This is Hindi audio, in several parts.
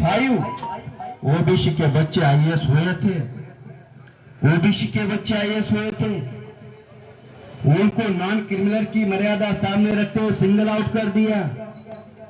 1985 ओबीसी के बच्चे आईएएस हुए थे, ओबीसी के बच्चे आईएएस हुए थे। उनको नॉन क्रिमिनल की मर्यादा सामने रखते हुए सिंगल आउट कर दिया।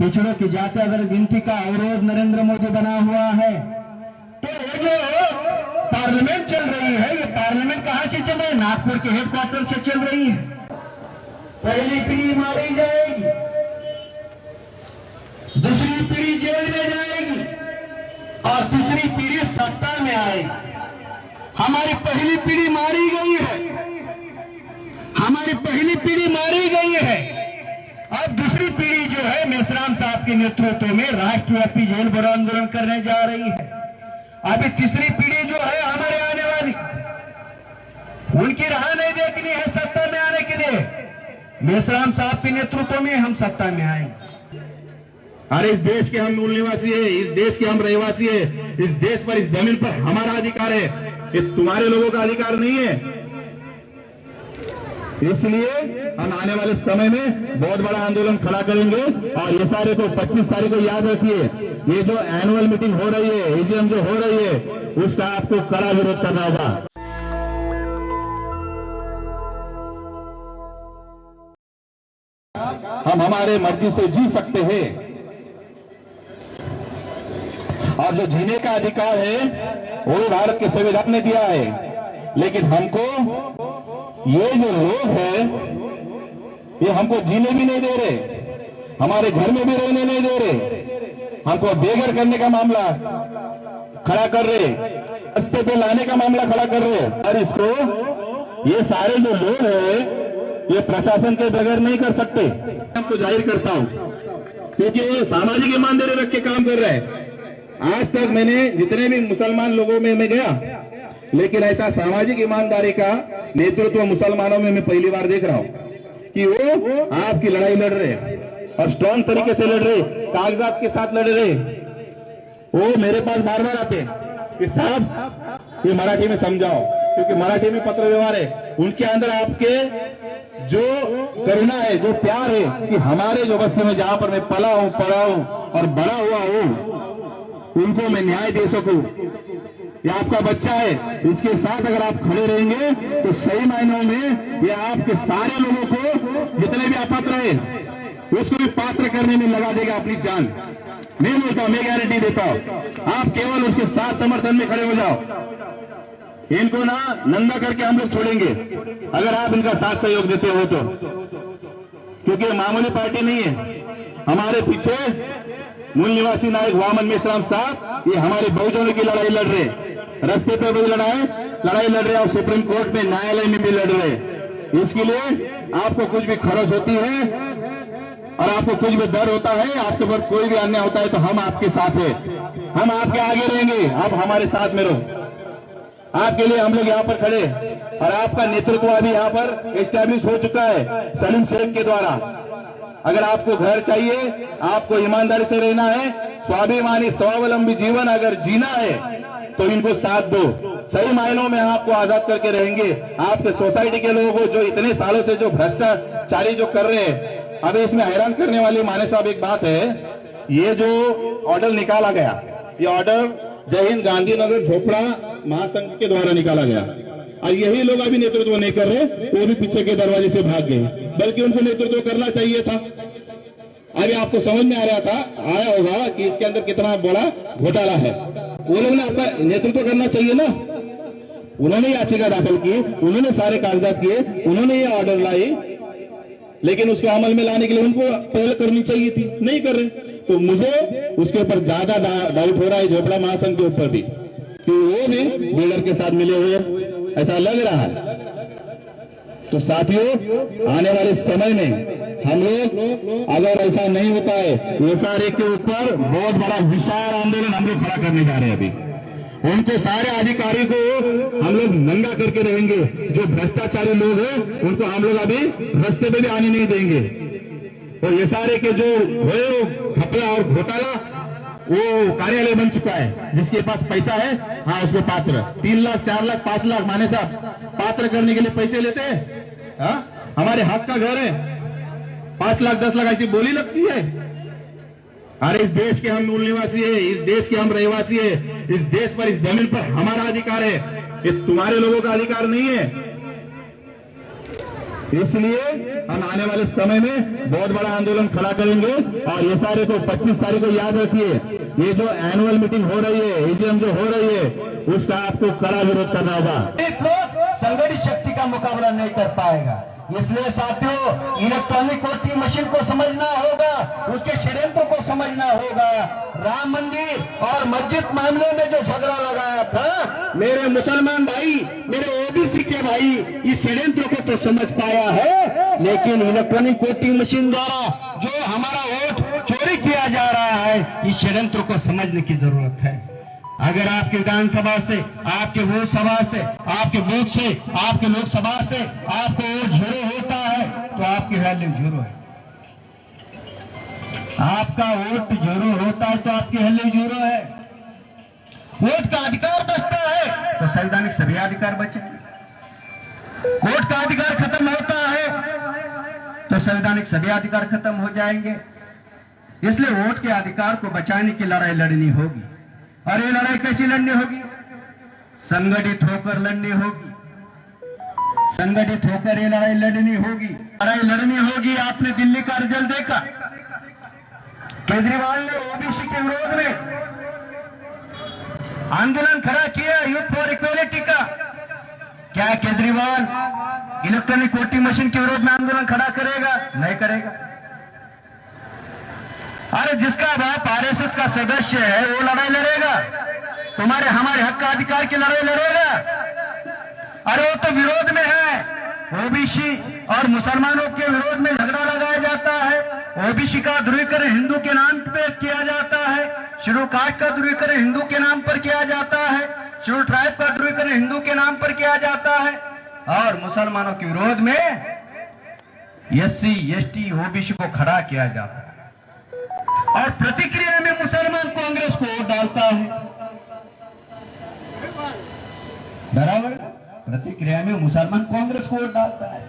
पिछड़ों की जाति अगर गिनती का अवरोध नरेंद्र मोदी बना हुआ है, तो ये जो पार्लियामेंट चल रही है, ये पार्लियामेंट कहां से चल रही है? नागपुर के हेडक्वार्टर से चल रही है। पहली पीढ़ी मारी जाएगी, दूसरी पीढ़ी जेल में जाएगी और तीसरी पीढ़ी सत्ता में आएगी। हमारी पहली पीढ़ी मारी गई है, हमारी पहली पीढ़ी मारी गई है। अब दूसरी पीढ़ी जो है मेश्राम साहब के नेतृत्व में राष्ट्रव्यापी जेल भरो आंदोलन करने जा रही है। अभी तीसरी पीढ़ी जो है हमारे आने वाली, उनकी राह नहीं देखनी है सत्ता में आने के लिए। मेश्राम साहब के नेतृत्व में हम सत्ता में आएंगे। अरे इस देश के हम मूल निवासी है, इस देश के हम रहवासी है, इस देश पर, इस जमीन पर हमारा अधिकार है, ये तुम्हारे लोगों का अधिकार नहीं है। इसलिए हम आने वाले समय में बहुत बड़ा आंदोलन खड़ा करेंगे और ये सारे को 25 तारीख को याद रखिए, ये जो एनुअल मीटिंग हो रही है, एजीएम जो हो रही है, उसका आपको कड़ा विरोध करना होगा। हम हमारे मर्जी से जी सकते हैं और जो जीने का अधिकार है वो भारत के संविधान ने दिया है, लेकिन हमको ये जो लोग हैं ये हमको जीने भी नहीं दे रहे, हमारे घर में भी रहने नहीं दे रहे, हमको बेघर करने का मामला खड़ा कर रहे, रास्ते पे लाने का मामला खड़ा कर रहे। और इसको ये सारे जो लोग हैं ये प्रशासन के बगैर नहीं कर सकते। आपको जाहिर करता हूं क्योंकि ये सामाजिक ईमानदारी रख के काम कर रहा है। आज तक मैंने जितने भी मुसलमान लोगों में मैं गया, लेकिन ऐसा सामाजिक ईमानदारी का नेतृत्व मुसलमानों में मैं पहली बार देख रहा हूं कि वो आपकी लड़ाई लड़ रहे और स्ट्रॉन्ग तरीके से लड़ रहे, कागजात के साथ लड़ रहे। वो मेरे पास बार बार आते कि साहब ये मराठी में समझाओ, क्योंकि मराठी में पत्र व्यवहार है। उनके अंदर आपके जो करुणा है, जो प्यार है कि हमारे जो बस्ती में जहां पर मैं पला हूं, पढ़ा हूं और बड़ा हुआ हूं, उनको मैं न्याय दे सकूं। ये आपका बच्चा है, इसके साथ अगर आप खड़े रहेंगे तो सही मायनों में ये आपके सारे लोगों को, जितने भी अपात्र है, उसको भी पात्र करने में लगा देगा अपनी जान। नहीं बोलता, मैं गारंटी देता हूं। आप केवल उसके साथ समर्थन में खड़े हो जाओ। इनको ना नंगा करके हम लोग छोड़ेंगे अगर आप इनका साथ सहयोग देते हो तो, क्योंकि मामूली पार्टी नहीं है। हमारे पीछे मूल निवासी नायक वामन मेश्राम साहब ये हमारे बहुजनों की लड़ाई लड़ रहे, रास्ते पे भी लड़ाई लड़ रहे और सुप्रीम कोर्ट में, न्यायालय में भी लड़ रहे। इसके लिए आपको कुछ भी खर्च होती है और आपको कुछ भी डर होता है, आपके ऊपर कोई भी अन्याय होता है, तो हम आपके साथ है, हम आपके आगे रहेंगे। आप हमारे साथ में रहो, आपके लिए हम लोग यहाँ पर खड़े और आपका नेतृत्व अभी यहाँ पर एस्टैब्लिश हो चुका है सलीम शेख के द्वारा। अगर आपको घर चाहिए, आपको ईमानदारी से रहना है, स्वाभिमानी स्वावलंबी जीवन अगर जीना है, तो इनको साथ दो। सही मायनों में आपको आजाद करके रहेंगे। आपके सोसाइटी के लोगों को जो इतने सालों से जो भ्रष्टाचारी जो कर रहे हैं, अब इसमें हैरान करने वाली माने साहब एक बात है, ये जो ऑर्डर निकाला गया, ये ऑर्डर जय हिंद गांधीनगर झोपड़ा महासंघ के द्वारा निकाला गया और यही लोग अभी नेतृत्व नहीं कर रहे, वो भी पीछे के दरवाजे से भाग गए, बल्कि उनको नेतृत्व करना चाहिए था। अभी आपको समझ में आया होगा कि इसके अंदर कितना बड़ा घोटाला है। वो लोग ने आपका नेतृत्व करना चाहिए ना, उन्होंने याचिका दाखिल की, उन्होंने सारे कागजात किए, उन्होंने ये ऑर्डर लाई, लेकिन उसको अमल में लाने के लिए उनको पहल करनी चाहिए थी, नहीं कर रहे। तो मुझे उसके ऊपर ज्यादा डाउट हो रहा है झोपड़ा महासंघ के ऊपर भी, कि वो भी बिल्डर के साथ मिले हुए ऐसा लग रहा है। तो साथियों, आने वाले समय में हम लोग अगर ऐसा नहीं होता है, एसआरए के ऊपर बहुत बड़ा विशाल आंदोलन हम लोग खड़ा करने जा रहे हैं। अभी उनको सारे अधिकारी को हम लोग नंगा करके रहेंगे। जो भ्रष्टाचारी लोग हैं उनको हम लोग अभी रास्ते पे भी आने नहीं देंगे। और ये सारे के जो हुए घपला और घोटाला, वो कार्यालय बन चुका है। जिसके पास पैसा है, हाँ उसको पात्र, 3 लाख 4 लाख 5 लाख माने साहब पात्र करने के लिए पैसे लेते हैं। हाँ, हमारे हक का घर है, 5 लाख 10 लाख ऐसी बोली लगती है। अरे इस देश के हम मूल निवासी है, इस देश के हम रहवासी है, इस देश पर, इस जमीन पर हमारा अधिकार है, ये तुम्हारे लोगों का अधिकार नहीं है। इसलिए हम आने वाले समय में बहुत बड़ा आंदोलन खड़ा करेंगे और ये सारे को 25 तारीख को याद रखिए, ये जो एनुअल मीटिंग हो रही है, एजीएम जो हो रही है, उसका आपको कड़ा विरोध करना होगा। एक लोग संगठित शक्ति का मुकाबला नहीं कर पाएगा। इसलिए साथियों, इलेक्ट्रॉनिक वोटिंग मशीन को समझना होगा, उसके षड्यंत्र को समझना होगा। राम मंदिर और मस्जिद मामले में जो झगड़ा लगाया था, मेरे मुसलमान भाई, मेरे ओबीसी के भाई, इस षड्यंत्र को तो समझ पाया है, लेकिन इलेक्ट्रॉनिक वोटिंग मशीन द्वारा जो हमारा वोट चोरी किया जा रहा है, इस षड्यंत्र को समझने की जरूरत है। अगर आपके विधानसभा से, आपके वोट सभा से, आपके बूथ से, आपके लोकसभा से आपको वोट जीरो होता है तो आपकी वैल्यू जीरो है। आपका वोट जीरो होता है तो आपकी वैल्यू जीरो है। वोट का अधिकार बचता है तो संवैधानिक सभी अधिकार बचेंगे। वोट का अधिकार खत्म होता है तो संवैधानिक सभी अधिकार खत्म हो जाएंगे। इसलिए वोट के अधिकार को बचाने की लड़ाई लड़नी होगी। और ये लड़ाई कैसी लड़नी होगी? संगठित होकर लड़नी होगी। संगठित होकर ये लड़ाई लड़नी होगी। लड़ाई लड़नी होगी। आपने दिल्ली का रिजल्ट देखा, केजरीवाल ने ओबीसी के विरोध में आंदोलन खड़ा किया, यूथ फॉर इक्वालिटी का। क्या केजरीवाल इलेक्ट्रॉनिक वोटिंग मशीन के विरोध में आंदोलन खड़ा करेगा? नहीं करेगा। अरे जिसका बाप आरएसएस का सदस्य है वो लड़ाई लड़ेगा, तुम्हारे हमारे हक का अधिकार की लड़ाई लड़ेगा। अरे वो तो विरोध में है। ओबीसी और मुसलमानों के विरोध में झगड़ा लगाया जाता है। ओबीसी का ध्रुवीकरण हिंदू के नाम पे किया जाता है, शेड्यूल कास्ट का ध्रुवीकरण हिंदू के नाम पर किया जाता है, शेड्यूल ट्राइब का ध्रुवीकरण हिंदू के नाम पर किया जाता है, और मुसलमानों के विरोध में एससी, एसटी, ओबीसी को खड़ा किया जाता है। और प्रतिक्रिया में मुसलमान कांग्रेस को वोट डालता है। बराबर, प्रतिक्रिया में मुसलमान कांग्रेस को वोट डालता है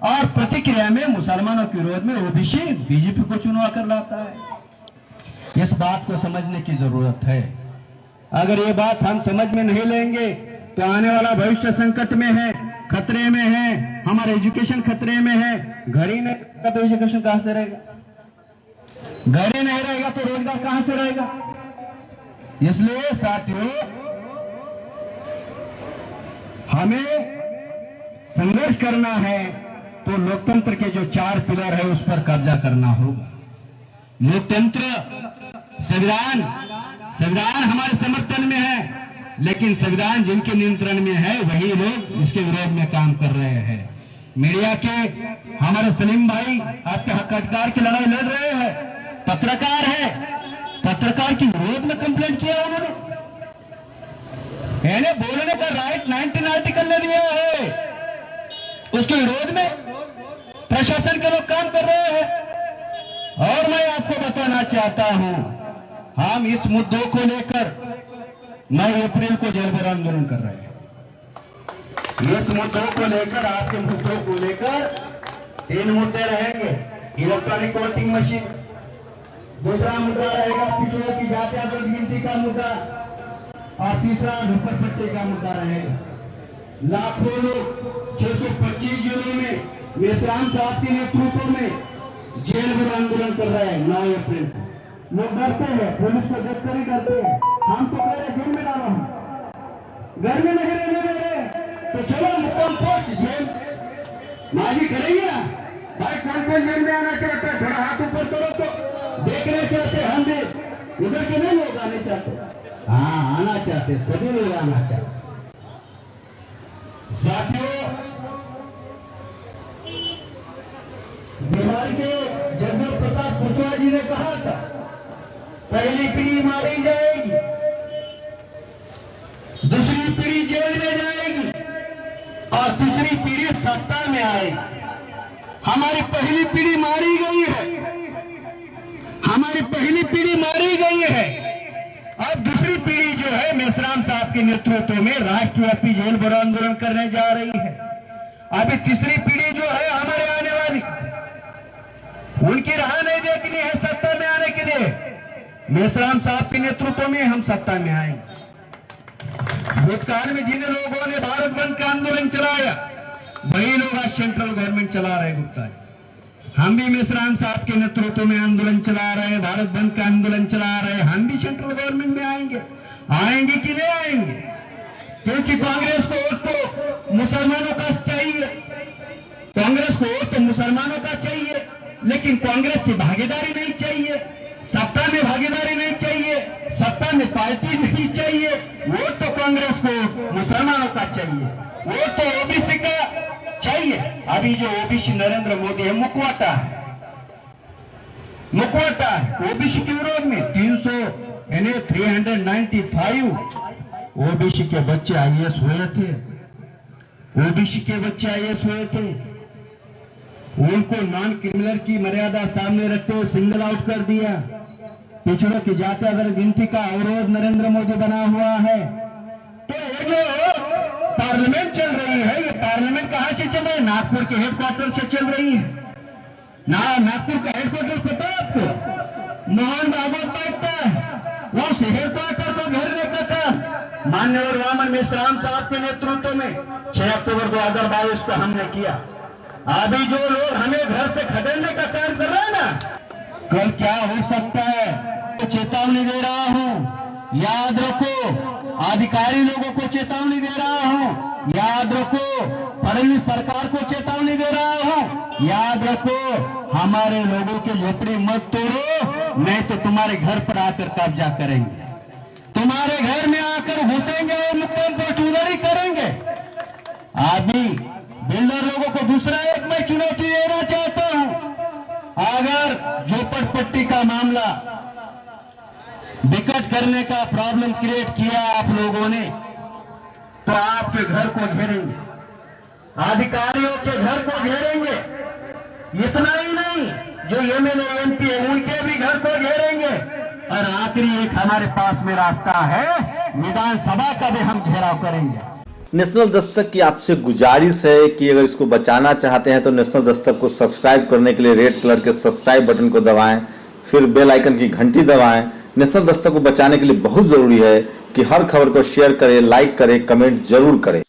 और प्रतिक्रिया में मुसलमानों के विरोध में ओबीसी बीजेपी को चुनवा कर लाता है। इस बात को समझने की जरूरत है। अगर ये बात हम समझ में नहीं लेंगे तो आने वाला भविष्य संकट में है, खतरे में है। हमारा एजुकेशन खतरे में है। घर ही नहीं रहेगा तो एजुकेशन कहां से रहेगा? घर ही नहीं रहेगा तो रोजगार कहां से रहेगा? इसलिए साथियों, हमें संघर्ष करना है तो लोकतंत्र के जो 4 पिलर है उस पर कब्जा करना होगा। लोकतंत्र, संविधान हमारे समर्थन में है, लेकिन संविधान जिनके नियंत्रण में है वही लोग इसके विरोध में काम कर रहे हैं। मीडिया के हमारे सलीम भाई आपके हक अधिकार की लड़ाई लड़ रहे हैं। पत्रकार है, पत्रकार की विरोध में कंप्लेंट किया उन्होंने। इन्हें बोलने का राइट 19 आर्टिकल ने दिया है, उसके विरोध में प्रशासन के लोग काम कर रहे हैं। और मैं आपको बताना चाहता हूं, हम इस मुद्दों को लेकर 9 अप्रैल को जेल भरो आंदोलन कर रहे हैं। इस मुद्दों को लेकर, आपके मुद्दों को लेकर 3 मुद्दे रहेंगे। इलेक्ट्रॉनिक वोटिंग मशीन, दूसरा मुद्दा रहेगा पिछड़ों की जाति आदत गिनती का मुद्दा, और तीसरा झुपड़पट्टी का मुद्दा रहेगा। लाखों लोग 625 जिलों में मेश्राम साहब के नेतृत्व में जेल भरो आंदोलन कर रहे हैं 9 अप्रैल को। लोग डरते हैं, पुलिस को देखकर ही डरते हैं। हम तो कह रहे जेल में डालो, घर में नहीं रहने दे रहे, तो चलो मुकाम पोस्ट जेल माजी करेंगे ना भाई। कौन जेल में आना चाहता है? थोड़ा हाथ ऊपर करो तो देखना चाहते हम भी, उधर के नहीं लोग आने चाहते। हाँ, आना चाहते, सभी लोग आना चाहते। साथियों, बिहार के जगदीश प्रसाद कुशवाहा जी ने कहा था पहली पीढ़ी मारी जाएगी, दूसरी पीढ़ी जेल में जाएगी और तीसरी पीढ़ी सत्ता में आएगी। हमारी पहली पीढ़ी मारी गई है, हमारी पहली पीढ़ी मारी गई है। अब दूसरी पीढ़ी जो है मेश्राम साहब के नेतृत्व में राष्ट्रव्यापी जेल भरो आंदोलन करने जा रही है। अभी तीसरी पीढ़ी जो है हमारे आने वाली, उनकी राह नहीं देखनी है सत्ता में आने के लिए। मेश्राम साहब के नेतृत्व में हम सत्ता में आएंगे। भूतकाल में जिन लोगों ने भारत बंद का आंदोलन चलाया वही लोग आज सेंट्रल गवर्नमेंट चला रहे गुप्ता जी। हम भी मेश्राम साहब के नेतृत्व में आंदोलन चला रहे हैं, भारत बंद का आंदोलन चला रहे हैं। हम भी सेंट्रल गवर्नमेंट में आएंगे। आएंगे कि नहीं आएंगे? क्योंकि कांग्रेस को वोट तो मुसलमानों का चाहिए, कांग्रेस को वोट तो मुसलमानों का चाहिए, लेकिन कांग्रेस की भागीदारी नहीं चाहिए, सत्ता में भागीदारी नहीं चाहिए, सत्ता में पार्टी नहीं चाहिए। वोट तो कांग्रेस को मुसलमानों का चाहिए, वोट तो ओबीसी का चाहिए। अभी जो ओबीसी नरेंद्र मोदी है मुखवाटा है, मुखवाटा है ओबीसी के विरोध में। 395 ओबीसी के बच्चे आईएएस हुए थे, ओबीसी के बच्चे आईएएस हुए थे। उनको नॉन क्रिमिनल की मर्यादा सामने रखते हुए सिंगल आउट कर दिया। पिछड़ों की जाति अगर गिनती का अवरोध नरेंद्र मोदी बना हुआ है, तो ये जो पार्लियामेंट चल रही है, ये पार्लियामेंट कहां से चल रही है? नागपुर के हेडक्वार्टर से चल रही है। नागपुर का हेडक्वार्टर पता है आपको? मोहन भागवत बैठता है, वो से हेडक्वार्टर को घेरने का काम माननीय वामन मेश्राम साहब के नेतृत्व में 6 अक्टूबर 2022 को हमने किया। अभी जो लोग हमें घर से खदेड़ने का काम कर रहे हैं ना, कल क्या हो सकता है तो चेतावनी दे रहा हूं, याद रखो। अधिकारी लोगों को चेतावनी दे रहा हूं, याद रखो। फडणवीस सरकार को चेतावनी दे रहा हूं, याद रखो। हमारे लोगों के झोपड़ी मत तोड़ो, नहीं तो तुम्हारे घर पर आकर कब्जा करेंगे, तुम्हारे घर में आकर घुसेंगे और मुक्काम पर चुनौती करेंगे। अभी बिल्डर लोगों को दूसरा एक मैं चुनौती देना चाहता हूं। अगर झोपड़पट्टी का मामला विकट करने का प्रॉब्लम क्रिएट किया आप लोगों ने, तो आपके घर को घेरेंगे, अधिकारियों के घर को घेरेंगे। इतना ही नहीं, जो एमएलए एमपी है उनके भी घर को घेरेंगे। और आखिरी एक हमारे पास में रास्ता है, विधानसभा का भी हम घेराव करेंगे। नेशनल दस्तक की आपसे गुजारिश है कि अगर इसको बचाना चाहते हैं तो नेशनल दस्तक को सब्सक्राइब करने के लिए रेड कलर के सब्सक्राइब बटन को दबाएं, फिर बेल आइकन की घंटी दबाएं। नेशनल दस्तक को बचाने के लिए बहुत जरूरी है कि हर खबर को शेयर करें, लाइक करें, कमेंट जरूर करें।